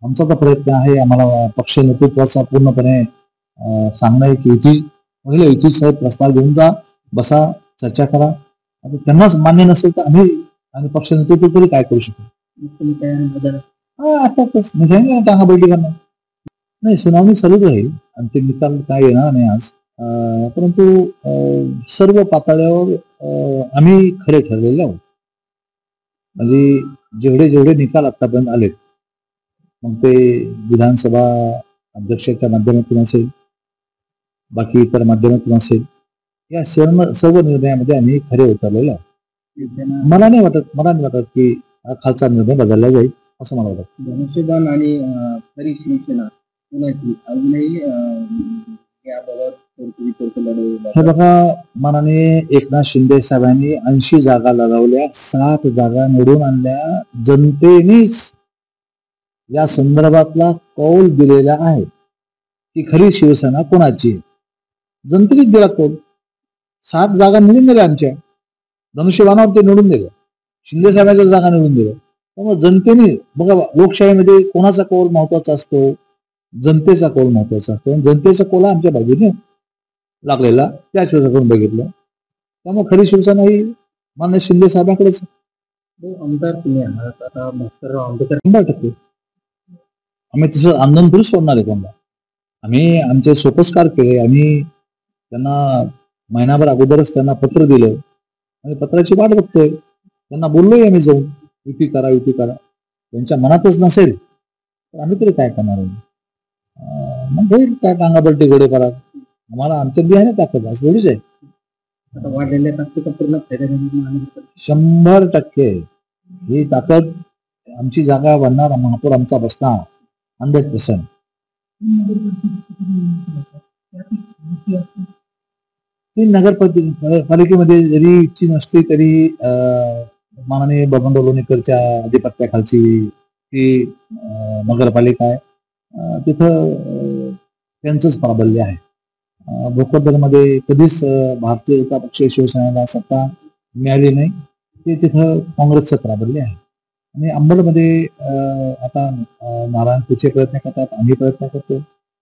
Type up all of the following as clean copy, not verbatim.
आमचा तर प्रयत्न आहे. आम्हाला पक्ष नेतृत्वाचा पूर्णपणे सांगणं आहे की पहिलं युती साहेब प्रस्ताव घेऊन जा, बसा, चर्चा करा. आता त्यांनाच मान्य नसेल तर आणि पक्ष नेतृत्व तरी काय करू शकतो. अर्थातच मी सांगितलं टांगा बैठी करणार नाही. सुनावणी चालूच राहील आणि ते निकाल काय येणार नाही आज. परंतु सर्व पातळ्यावर आम्ही खरे ठरलेले आहोत. म्हणजे जेवढे जेवढे निकाल आतापर्यंत आलेत, मग ते विधानसभा अध्यक्षाच्या माध्यमातून असेल, बाकी इतर माध्यमातून असेल, या सर्व निर्णयामध्ये आम्ही खरे उतरलेलो आहोत. मला नाही वाटत की हा खालचा निर्णय बदलला जाईल असं मला वाटतं. धनुष्यबाण आणि खरी शिवसेना पुण्याची अजूनही हे बघा, माननीय एकनाथ शिंदे साहेबांनी 80 जागा लढवल्या, 7 जागा निवडून आणल्या. जनतेनेच या संदर्भातला कौल दिलेला आहे की खरी शिवसेना कोणाची. जनतेनेच दिला कौल. 7 जागा निवडून दिल्या आमच्या. धनुष्यबाणावर ते निवडून दिलं. शिंदे साहेबांच्या जागा निवडून दिल्या. त्यामुळे जनतेने बघा, लोकशाहीमध्ये कोणाचा कौल महत्वाचा असतो? जनतेचा कौल महत्वाचा असतो. जनतेचा कौल आमच्या बाजूने लागलेला त्याच वेळेस बघितलं. त्यामुळे खरी शिवसेना ही मान्य शिंदे साहेबांकडेच. आमदार तुम्ही आहात आता, आंबेडकर 100%. आम्ही तसं आंदोलन थोडी सोडणार आहे कोणला. आम्ही आमचे सोपस्कार केले. आम्ही त्यांना महिनाभर अगोदरच त्यांना पत्र दिलं आणि पत्राची वाट बघतोय. त्यांना बोललोय आम्ही जाऊन युती करा, युती करा. त्यांच्या मनातच नसेल तर आम्ही तरी काय करणार आहे. मग होईल काय टांगाबलटी घोडे करा. आम्हाला आमच्यात बी आहे ना ताकद, असं थोडीच आहे. वाढलेल्या ताकदीचा पूर्ण फायदा 100% ही ताकद आमची जागा बनणार, महापौर आमचा बसणार 100%. ती नगरपालिकेमध्ये जरी इच्छी नसली तरी माननीय बबनराव लोणीकरच्या अधिपत्याखालची ती नगरपालिका आहे. तिथं त्यांचंच प्राबल्य आहे. भोकरदनमध्ये कधीच भारतीय जनता पक्ष शिवसेनेला सत्ता मिळाली नाही. ते तिथं काँग्रेसचं प्राबल्य आहे. आणि अंबडमध्ये आता नारायणपूरचे प्रयत्न करतात, आम्ही प्रयत्न करतो.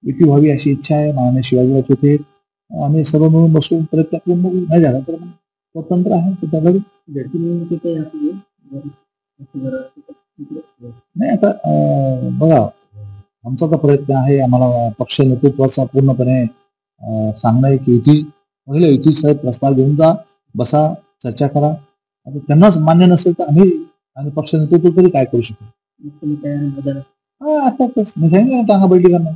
युती व्हावी अशी इच्छा आहे. माननीय शिवाजीराव होते, आम्ही सर्व मिळून बसून प्रयत्न करून बघू. नाही झाला तर स्वतंत्र आहे. नाही आता बघा, आमचा तर प्रयत्न आहे. आम्हाला पक्ष नेतृत्वाचा पूर्णपणे सांगणं आहे की पहिलं युती साहेब प्रस्ताव घेऊन जा, बसा, चर्चा करा. आता त्यांनाच मान्य नसेल तर आम्ही पक्ष नेतृत्व तरी काय करू शकतो. अर्थातच मी सांगितलं टांगा बैठी करणार.